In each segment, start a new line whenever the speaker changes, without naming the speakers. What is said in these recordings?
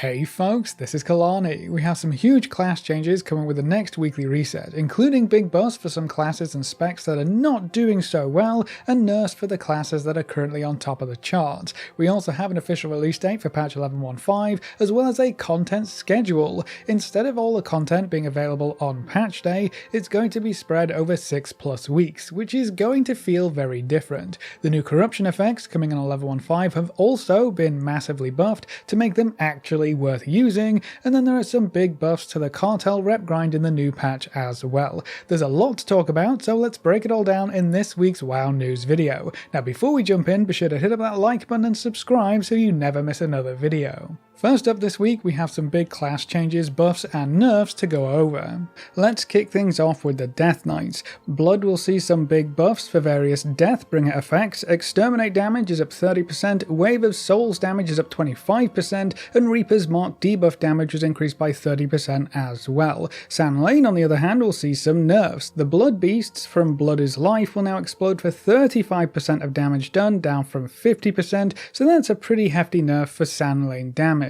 Hey folks, this is Kalani. We have some huge class changes coming with the next weekly reset, including big buffs for some classes and specs that are not doing so well, and nerfs for the classes that are currently on top of the charts. We also have an official release date for patch 11.15, as well as a content schedule. Instead of all the content being available on patch day, it's going to be spread over 6+ weeks, which is going to feel very different. The new corruption effects coming on 11.15 have also been massively buffed to make them actually worth using, and then there are some big buffs to the cartel rep grind in the new patch as well. There's a lot to talk about, so let's break it all down in this week's WoW news video. Now before we jump in, be sure to hit up that like button and subscribe so you never miss another video. First up this week, we have some big class changes, buffs and nerfs to go over. Let's kick things off with the Death Knights. Blood will see some big buffs for various Deathbringer effects. Exterminate damage is up 30%, Wave of Souls damage is up 25%, and Reaper's Mark debuff damage was increased by 30% as well. Sand Lane, on the other hand, will see some nerfs. The Blood Beasts from Blood is Life will now explode for 35% of damage done, down from 50%, so that's a pretty hefty nerf for Sand Lane damage.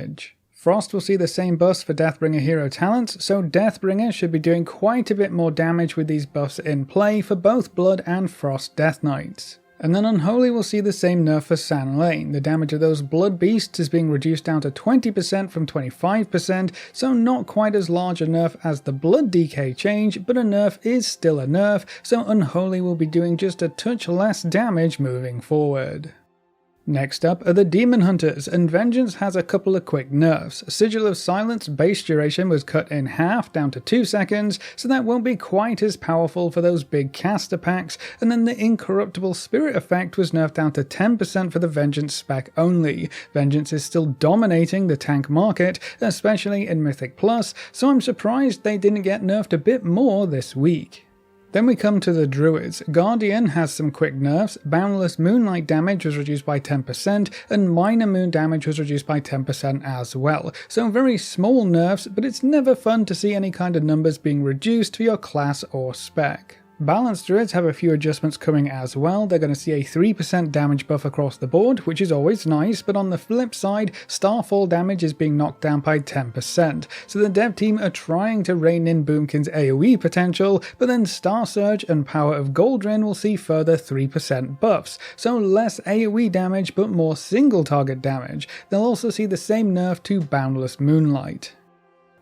Frost will see the same buffs for Deathbringer hero talents, so Deathbringer should be doing quite a bit more damage with these buffs in play for both Blood and Frost Death Knights. And then Unholy will see the same nerf for Sand Lane. The damage of those Blood Beasts is being reduced down to 20% from 25%, so not quite as large a nerf as the Blood DK change, but a nerf is still a nerf, so Unholy will be doing just a touch less damage moving forward. Next up are the Demon Hunters, and Vengeance has a couple of quick nerfs. Sigil of Silence base duration was cut in half down to 2 seconds, so that won't be quite as powerful for those big caster packs, and then the Incorruptible Spirit effect was nerfed down to 10% for the Vengeance spec only. Vengeance is still dominating the tank market, especially in Mythic Plus, so I'm surprised they didn't get nerfed a bit more this week. Then we come to the Druids. Guardian has some quick nerfs. Boundless Moonlight damage was reduced by 10%, and Minor Moon damage was reduced by 10% as well. So very small nerfs, but it's never fun to see any kind of numbers being reduced for your class or spec. Balanced Druids have a few adjustments coming as well. They're going to see a 3% damage buff across the board, which is always nice, but on the flip side, Starfall damage is being knocked down by 10%. So the dev team are trying to rein in Boomkin's AoE potential, but then Star Surge and Power of Goldrin will see further 3% buffs, so less AoE damage but more single target damage. They'll also see the same nerf to Boundless Moonlight.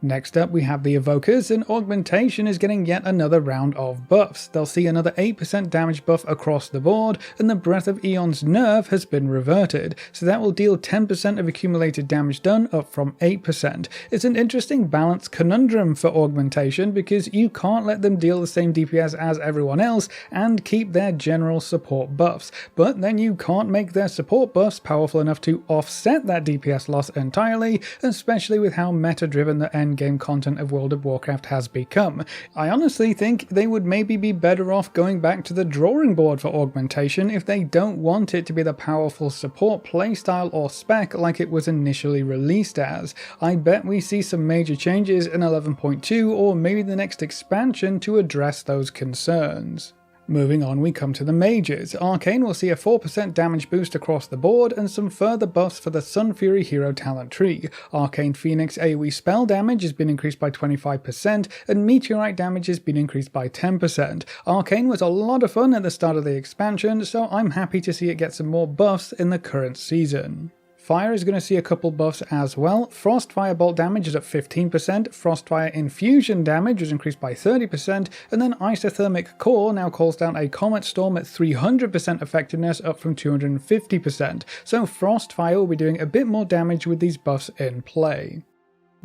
Next up we have the Evokers, and Augmentation is getting yet another round of buffs. They'll see another 8% damage buff across the board, and the Breath of Aeon's nerf has been reverted, so that will deal 10% of accumulated damage done, up from 8%. It's an interesting balance conundrum for Augmentation, because you can't let them deal the same DPS as everyone else and keep their general support buffs, but then you can't make their support buffs powerful enough to offset that DPS loss entirely, especially with how meta-driven the endgame content of World of Warcraft has become. I honestly think they would maybe be better off going back to the drawing board for Augmentation if they don't want it to be the powerful support playstyle or spec like it was initially released as. I bet we see some major changes in 11.2 or maybe the next expansion to address those concerns. Moving on, we come to the mages. Arcane will see a 4% damage boost across the board and some further buffs for the Sun Fury hero talent tree. Arcane Phoenix AoE spell damage has been increased by 25% and Meteorite damage has been increased by 10%. Arcane was a lot of fun at the start of the expansion, so I'm happy to see it get some more buffs in the current season. Fire is going to see a couple buffs as well. Frost Firebolt damage is up 15%, Frostfire Infusion damage was increased by 30%, and then Isothermic Core now calls down a Comet Storm at 300% effectiveness, up from 250%. So Frostfire will be doing a bit more damage with these buffs in play.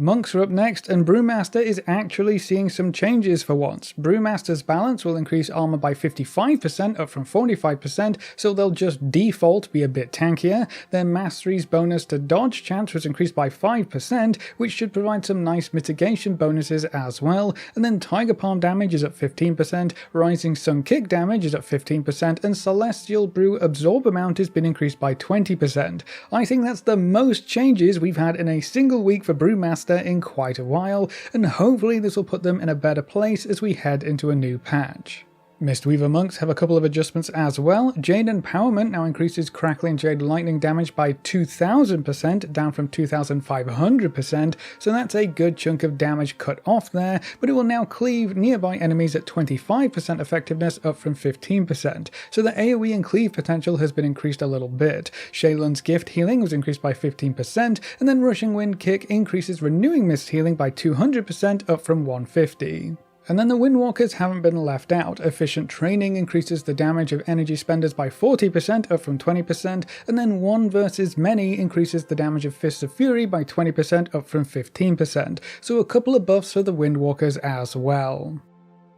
Monks are up next, and Brewmaster is actually seeing some changes for once. Brewmaster's balance will increase armor by 55%, up from 45%, so they'll just default be a bit tankier. Their Mastery's bonus to dodge chance was increased by 5%, which should provide some nice mitigation bonuses as well. And then Tiger Palm damage is up 15%, Rising Sun Kick damage is up 15%, and Celestial Brew Absorb amount has been increased by 20%. I think that's the most changes we've had in a single week for Brewmaster in quite a while, and hopefully this will put them in a better place as we head into a new patch. Mistweaver monks have a couple of adjustments as well. Jade Empowerment now increases Crackling Jade Lightning damage by 2000%, down from 2500%, so that's a good chunk of damage cut off there, but it will now cleave nearby enemies at 25% effectiveness, up from 15%, so the AoE and cleave potential has been increased a little bit. Shaylun's Gift Healing was increased by 15%, and then Rushing Wind Kick increases Renewing Mist Healing by 200%, up from 150. And then the Windwalkers haven't been left out. Efficient Training increases the damage of energy spenders by 40%, up from 20%, and then One versus Many increases the damage of Fists of Fury by 20%, up from 15%. So a couple of buffs for the Windwalkers as well.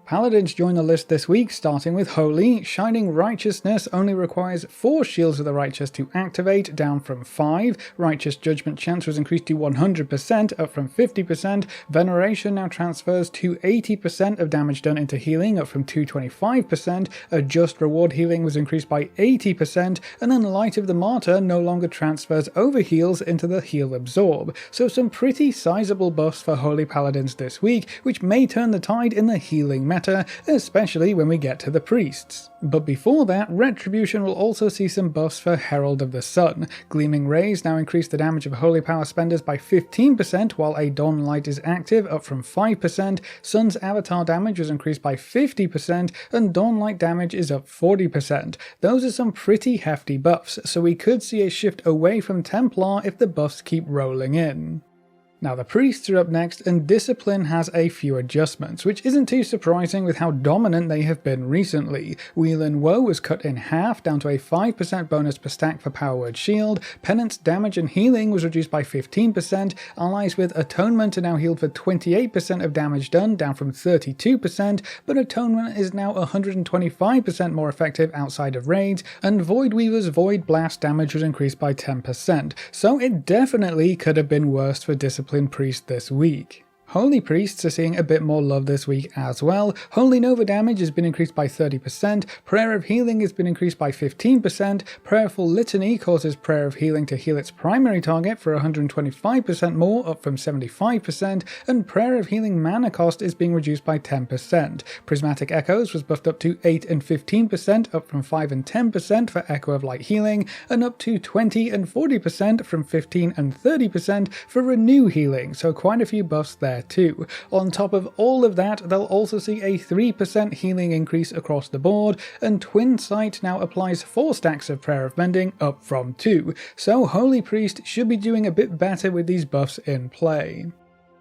Paladins join the list this week, starting with Holy. Shining Righteousness only requires 4 Shields of the Righteous to activate, down from 5. Righteous Judgment Chance was increased to 100%, up from 50%. Veneration now transfers to 80% of damage done into healing, up from 225%. A Just Reward Healing was increased by 80%, and then Light of the Martyr no longer transfers over heals into the Heal Absorb. So some pretty sizable buffs for Holy Paladins this week, which may turn the tide in the healing meta, especially when we get to the priests. But before that, Retribution will also see some buffs for Herald of the Sun. Gleaming Rays now increase the damage of Holy Power spenders by 15% while a Dawn Light is active, up from 5%. Sun's Avatar damage was increased by 50%, and Dawn Light damage is up 40%. Those are some pretty hefty buffs, so we could see a shift away from Templar if the buffs keep rolling in. Now the priests are up next, and Discipline has a few adjustments, which isn't too surprising with how dominant they have been recently. Wheel and Woe was cut in half, down to a 5% bonus per stack for Power Word Shield. Penance damage and healing was reduced by 15%. Allies with Atonement are now healed for 28% of damage done, down from 32%, but Atonement is now 125% more effective outside of raids, and Void Weaver's Void Blast damage was increased by 10%, so it definitely could have been worse for Discipline Priest this week. Holy Priests are seeing a bit more love this week as well. Holy Nova damage has been increased by 30%, Prayer of Healing has been increased by 15%, Prayerful Litany causes Prayer of Healing to heal its primary target for 125% more, up from 75%, and Prayer of Healing mana cost is being reduced by 10%. Prismatic Echoes was buffed up to 8 and 15%, up from 5 and 10% for Echo of Light Healing, and up to 20 and 40% from 15 and 30% for Renew Healing, so quite a few buffs there too. On top of all of that, they'll also see a 3% healing increase across the board, and Twin Sight now applies 4 stacks of Prayer of Mending, up from 2, so Holy Priest should be doing a bit better with these buffs in play.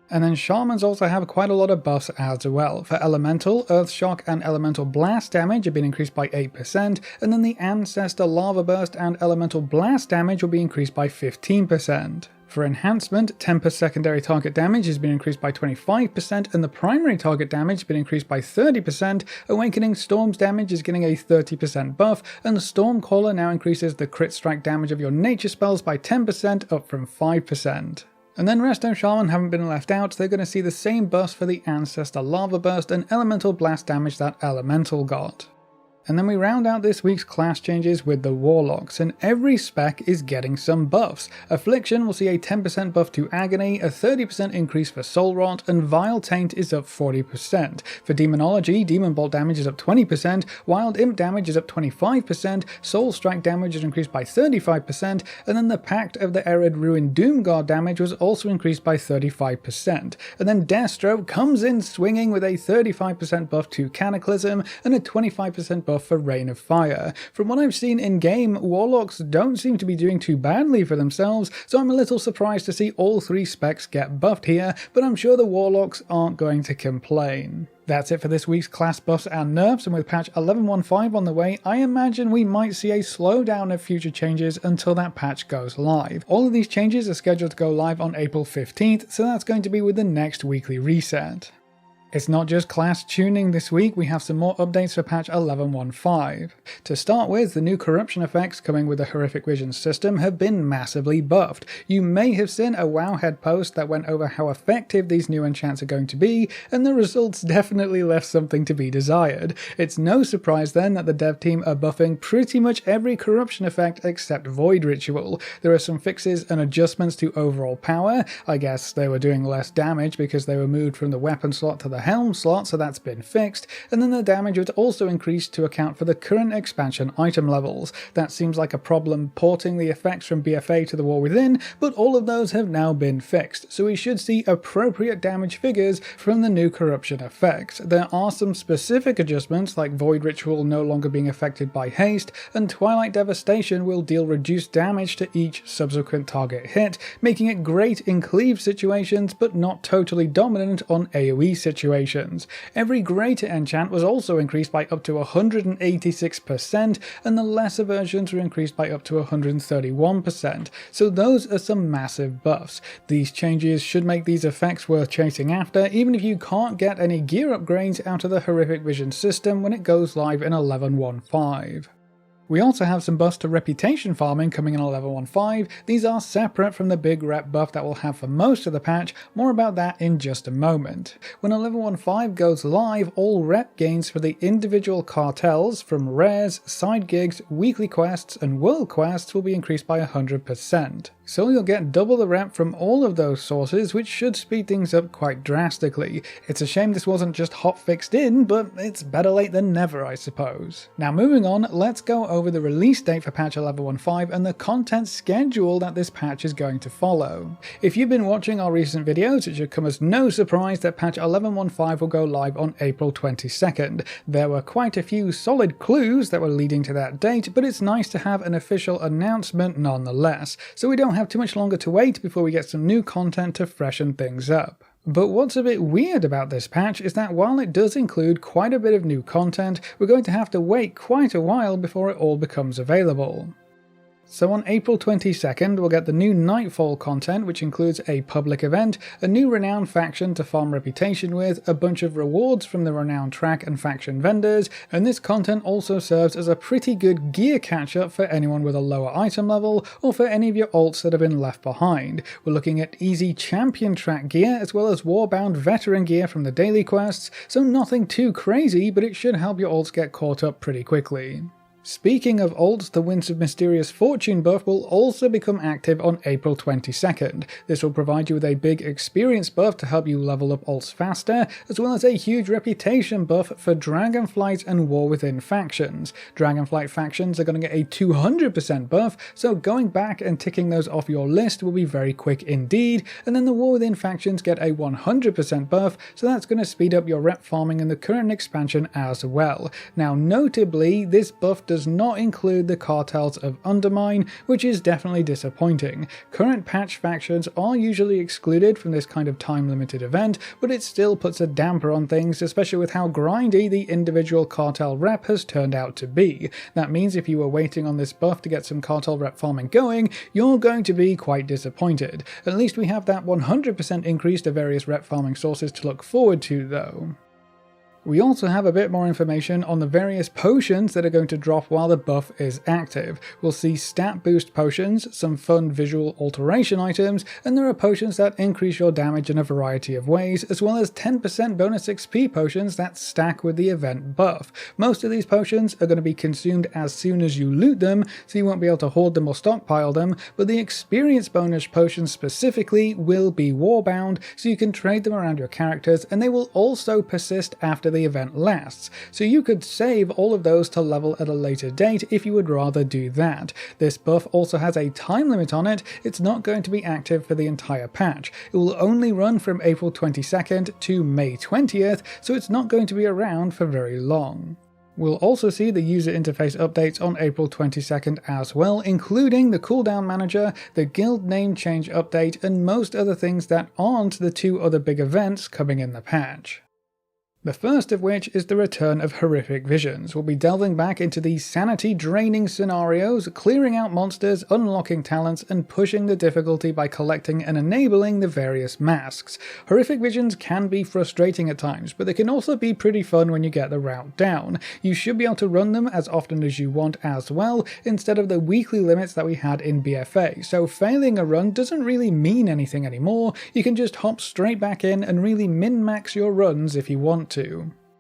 And then Shamans also have quite a lot of buffs as well. For Elemental, Earth Shock and Elemental Blast damage have been increased by 8%, and then the Ancestor Lava Burst and Elemental Blast damage will be increased by 15%. For Enhancement, Tempest secondary target damage has been increased by 25%, and the primary target damage has been increased by 30%. Awakening Storm's damage is getting a 30% buff, and the Stormcaller now increases the crit strike damage of your nature spells by 10%, up from 5%. And then Resto Shaman haven't been left out. They're going to see the same buffs for the Ancestor Lava Burst and Elemental Blast damage that Elemental got. And then we round out this week's class changes with the Warlocks, and every spec is getting some buffs. Affliction will see a 10% buff to Agony, a 30% increase for Soul Rot, and Vile Taint is up 40%. For Demonology, Demon Bolt damage is up 20%, Wild Imp damage is up 25%, Soul Strike damage is increased by 35%, and then the Pact of the Arid Ruin Doomguard damage was also increased by 35%. And then Deathstroke comes in swinging with a 35% buff to Cataclysm and a 25% buff for Rain of Fire. From what I've seen in-game, Warlocks don't seem to be doing too badly for themselves, so I'm a little surprised to see all 3 specs get buffed here, but I'm sure the Warlocks aren't going to complain. That's it for this week's class buffs and nerfs, and with patch 11.15 on the way, I imagine we might see a slowdown of future changes until that patch goes live. All of these changes are scheduled to go live on April 15th, so that's going to be with the next weekly reset. It's not just class tuning this week, we have some more updates for patch 11.15. To start with, the new corruption effects coming with the Horrific Vision system have been massively buffed. You may have seen a Wowhead post that went over how effective these new enchants are going to be, and the results definitely left something to be desired. It's no surprise then that the dev team are buffing pretty much every corruption effect except Void Ritual. There are some fixes and adjustments to overall power. I guess they were doing less damage because they were moved from the weapon slot to the the helm slot, so that's been fixed, and then the damage was also increased to account for the current expansion item levels. That seems like a problem porting the effects from BFA to the War Within, but all of those have now been fixed, so we should see appropriate damage figures from the new corruption effects. There are some specific adjustments, like Void Ritual no longer being affected by haste, and Twilight Devastation will deal reduced damage to each subsequent target hit, making it great in cleave situations but not totally dominant on AoE situations. Every greater enchant was also increased by up to 186%, and the lesser versions were increased by up to 131%, so those are some massive buffs. These changes should make these effects worth chasing after, even if you can't get any gear upgrades out of the Horrific Vision system when it goes live in 11.15. We also have some buffs to reputation farming coming in 11.15. These are separate from the big rep buff that we'll have for most of the patch, more about that in just a moment. When 11.15 goes live, all rep gains for the individual cartels from rares, side gigs, weekly quests, and world quests will be increased by 100%. So you'll get double the rep from all of those sources, which should speed things up quite drastically. It's a shame this wasn't just hotfixed in, but it's better late than never, I suppose. Now moving on, let's go over the release date for patch 11.15 and the content schedule that this patch is going to follow. If you've been watching our recent videos, it should come as no surprise that patch 11.15 will go live on April 22nd. There were quite a few solid clues that were leading to that date, but it's nice to have an official announcement nonetheless, so we don't have too much longer to wait before we get some new content to freshen things up. But what's a bit weird about this patch is that while it does include quite a bit of new content, we're going to have to wait quite a while before it all becomes available. So on April 22nd, we'll get the new Nightfall content, which includes a public event, a new Renown faction to farm reputation with, a bunch of rewards from the Renown track and faction vendors, and this content also serves as a pretty good gear catch-up for anyone with a lower item level, or for any of your alts that have been left behind. We're looking at easy champion track gear, as well as Warbound veteran gear from the daily quests, so nothing too crazy, but it should help your alts get caught up pretty quickly. Speaking of alts, the Winds of Mysterious Fortune buff will also become active on April 22nd. This will provide you with a big experience buff to help you level up alts faster, as well as a huge reputation buff for Dragonflight and War Within factions. Dragonflight factions are going to get a 200% buff, so going back and ticking those off your list will be very quick indeed, and then the War Within factions get a 100% buff, so that's going to speed up your rep farming in the current expansion as well. Now notably, this buff does not include the cartels of Undermine, which is definitely disappointing. Current patch factions are usually excluded from this kind of time-limited event, but it still puts a damper on things, especially with how grindy the individual cartel rep has turned out to be. That means if you were waiting on this buff to get some cartel rep farming going, you're going to be quite disappointed. At least we have that 100% increase to various rep farming sources to look forward to though. We also have a bit more information on the various potions that are going to drop while the buff is active. We'll see stat boost potions, some fun visual alteration items, and there are potions that increase your damage in a variety of ways, as well as 10% bonus XP potions that stack with the event buff. Most of these potions are going to be consumed as soon as you loot them, so you won't be able to hoard them or stockpile them, but the experience bonus potions specifically will be warbound, so you can trade them around your characters, and they will also persist after the event lasts, so you could save all of those to level at a later date if you would rather do that. This buff also has a time limit on it. It's not going to be active for the entire patch. It will only run from April 22nd to May 20th, so it's not going to be around for very long. We'll also see the user interface updates on April 22nd as well, including the cooldown manager, the guild name change update, and most other things that aren't the two other big events coming in the patch. The first of which is the return of Horrific Visions. We'll be delving back into these sanity-draining scenarios, clearing out monsters, unlocking talents, and pushing the difficulty by collecting and enabling the various masks. Horrific Visions can be frustrating at times, but they can also be pretty fun when you get the route down. You should be able to run them as often as you want as well, instead of the weekly limits that we had in BFA, so failing a run doesn't really mean anything anymore. You can just hop straight back in and really min-max your runs if you want to.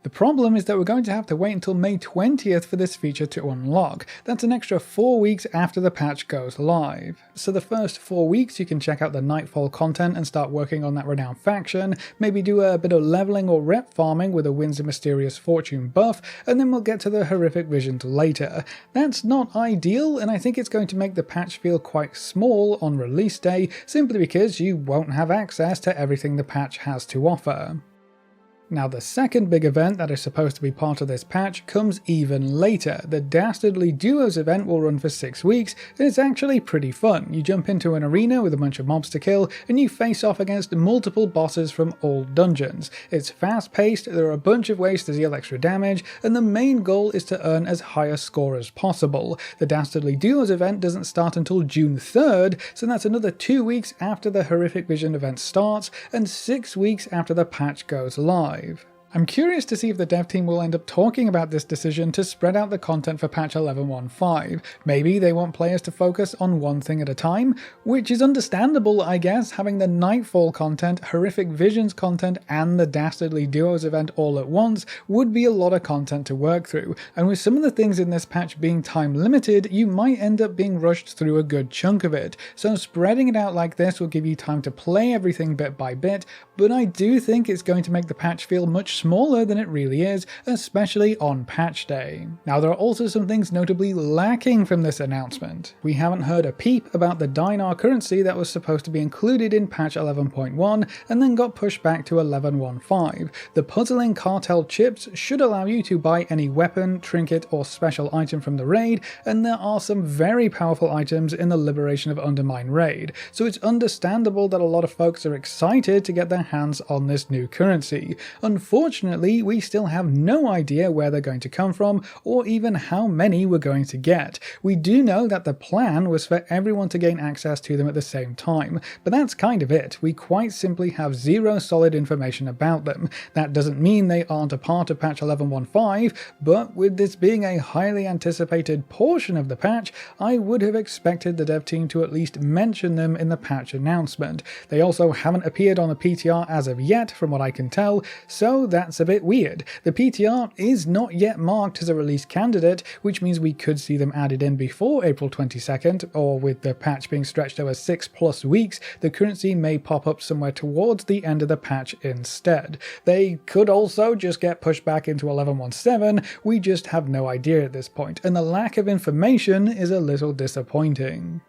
The problem is that we're going to have to wait until May 20th for this feature to unlock. That's an extra 4 weeks after the patch goes live. So the first 4 weeks you can check out the Nightfall content and start working on that renowned faction, maybe do a bit of leveling or rep farming with a Winds of Mysterious Fortune buff, and then we'll get to the horrific visions later. That's not ideal, and I think it's going to make the patch feel quite small on release day, simply because you won't have access to everything the patch has to offer. Now the second big event that is supposed to be part of this patch comes even later. The Dastardly Duos event will run for 6 weeks, and it's actually pretty fun. You jump into an arena with a bunch of mobs to kill, and you face off against multiple bosses from all dungeons. It's fast paced, there are a bunch of ways to deal extra damage, and the main goal is to earn as high a score as possible. The Dastardly Duos event doesn't start until June 3rd, so that's another 2 weeks after the Horrific Vision event starts, and 6 weeks after the patch goes live. I'm curious to see if the dev team will end up talking about this decision to spread out the content for patch 11.15. Maybe they want players to focus on one thing at a time, which is understandable, I guess. Having the Nightfall content, Horrific Visions content, and the Dastardly Duos event all at once would be a lot of content to work through, and with some of the things in this patch being time limited, you might end up being rushed through a good chunk of it. So spreading it out like this will give you time to play everything bit by bit, but I do think it's going to make the patch feel much smaller than it really is, especially on patch day. Now there are also some things notably lacking from this announcement. We haven't heard a peep about the Dinar currency that was supposed to be included in patch 11.1 and then got pushed back to 11.15. The puzzling cartel chips should allow you to buy any weapon, trinket, or special item from the raid, and there are some very powerful items in the Liberation of Undermine raid, so it's understandable that a lot of folks are excited to get their hands on this new currency. Unfortunately, we still have no idea where they're going to come from, or even how many we're going to get. We do know that the plan was for everyone to gain access to them at the same time, but that's kind of it. We quite simply have zero solid information about them. That doesn't mean they aren't a part of patch 11.15, but with this being a highly anticipated portion of the patch, I would have expected the dev team to at least mention them in the patch announcement. They also haven't appeared on the PTR as of yet, from what I can tell, so that's a bit weird. The PTR is not yet marked as a release candidate, which means we could see them added in before April 22nd, or with the patch being stretched over 6+ weeks, the currency may pop up somewhere towards the end of the patch instead. They could also just get pushed back into 11.17, we just have no idea at this point, and the lack of information is a little disappointing.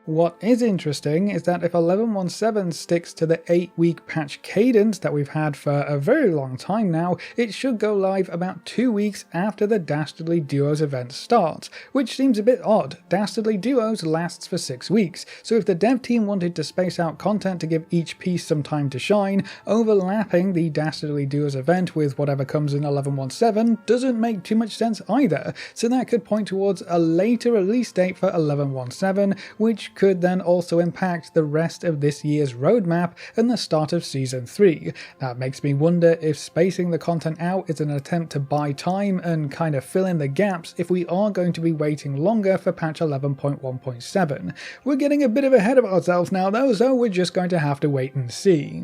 What is interesting is that if 11.17 sticks to the 8-week patch cadence that we've had for a very long time now, it should go live about 2 weeks after the Dastardly Duos event starts, which seems a bit odd. Dastardly Duos lasts for 6 weeks, so if the dev team wanted to space out content to give each piece some time to shine, overlapping the Dastardly Duos event with whatever comes in 11.17 doesn't make too much sense either, so that could point towards a later release date for 11.17, which could then also impact the rest of this year's roadmap and the start of Season 3. That makes me wonder if spacing the content out is an attempt to buy time and kind of fill in the gaps if we are going to be waiting longer for patch 11.1.7. We're getting a bit ahead of ourselves now though, so we're just going to have to wait and see.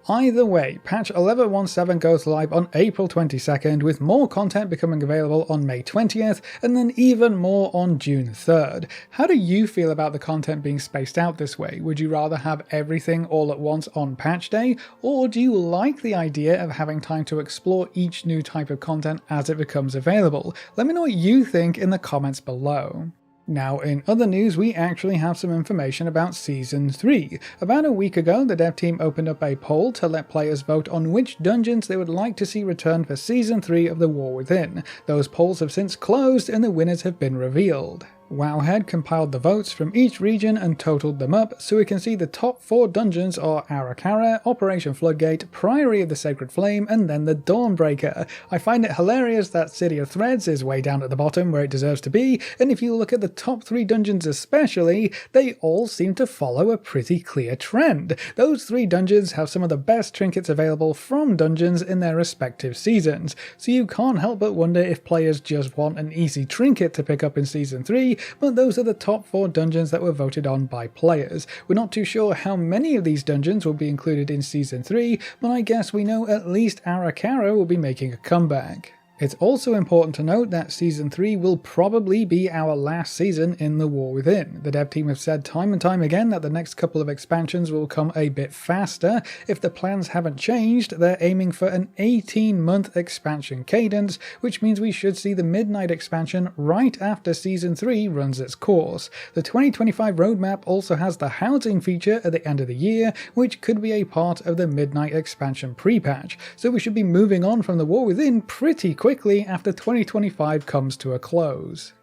Either way, patch 11.17 goes live on April 22nd, with more content becoming available on May 20th, and then even more on June 3rd. How do you feel about the content being spaced out this way? Would you rather have everything all at once on patch day, or do you like the idea of having time to explore each new type of content as it becomes available? Let me know what you think in the comments below. Now, in other news, we actually have some information about Season 3. About a week ago, the dev team opened up a poll to let players vote on which dungeons they would like to see return for Season 3 of The War Within. Those polls have since closed and the winners have been revealed. Wowhead compiled the votes from each region and totaled them up, so we can see the top 4 dungeons are Arakara, Operation Floodgate, Priory of the Sacred Flame, and then the Dawnbreaker. I find it hilarious that City of Threads is way down at the bottom where it deserves to be, and if you look at the top 3 dungeons especially, they all seem to follow a pretty clear trend. Those 3 dungeons have some of the best trinkets available from dungeons in their respective seasons, so you can't help but wonder if players just want an easy trinket to pick up in Season 3, but those are the top 4 dungeons that were voted on by players. We're not too sure how many of these dungeons will be included in Season 3, but I guess we know at least Arakara will be making a comeback. It's also important to note that Season 3 will probably be our last season in The War Within. The dev team have said time and time again that the next couple of expansions will come a bit faster. If the plans haven't changed, they're aiming for an 18-month expansion cadence, which means we should see the Midnight expansion right after Season 3 runs its course. The 2025 roadmap also has the housing feature at the end of the year, which could be a part of the Midnight expansion pre-patch, so we should be moving on from The War Within pretty quickly after 2025 comes to a close.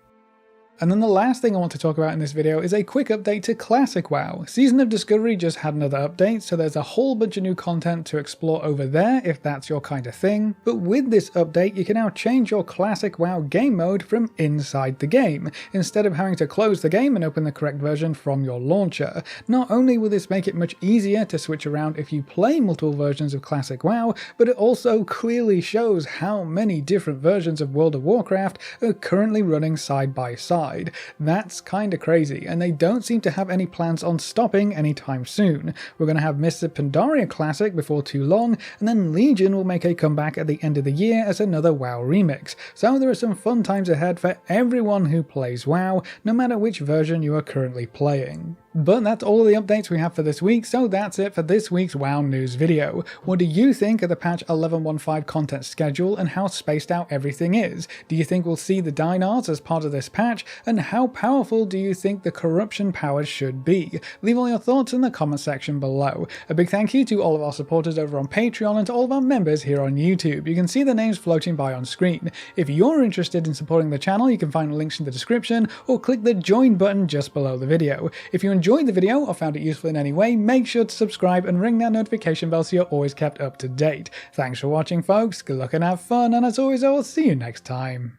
And then the last thing I want to talk about in this video is a quick update to Classic WoW. Season of Discovery just had another update, so there's a whole bunch of new content to explore over there if that's your kind of thing. But with this update, you can now change your Classic WoW game mode from inside the game, instead of having to close the game and open the correct version from your launcher. Not only will this make it much easier to switch around if you play multiple versions of Classic WoW, but it also clearly shows how many different versions of World of Warcraft are currently running side by side. That's kinda crazy, and they don't seem to have any plans on stopping anytime soon. We're gonna have Mists of Pandaria Classic before too long, and then Legion will make a comeback at the end of the year as another WoW remix. So there are some fun times ahead for everyone who plays WoW, no matter which version you are currently playing. But that's all of the updates we have for this week, so that's it for this week's WoW news video. What do you think of the patch 11.15 content schedule and how spaced out everything is? Do you think we'll see the Dinars as part of this patch, and how powerful do you think the corruption powers should be? Leave all your thoughts in the comment section below. A big thank you to all of our supporters over on Patreon and to all of our members here on YouTube. You can see their names floating by on screen. If you're interested in supporting the channel, you can find links in the description or click the join button just below the video. If you enjoyed the video or found it useful in any way, make sure to subscribe and ring that notification bell so you're always kept up to date. Thanks for watching, folks, good luck and have fun, and as always I will see you next time.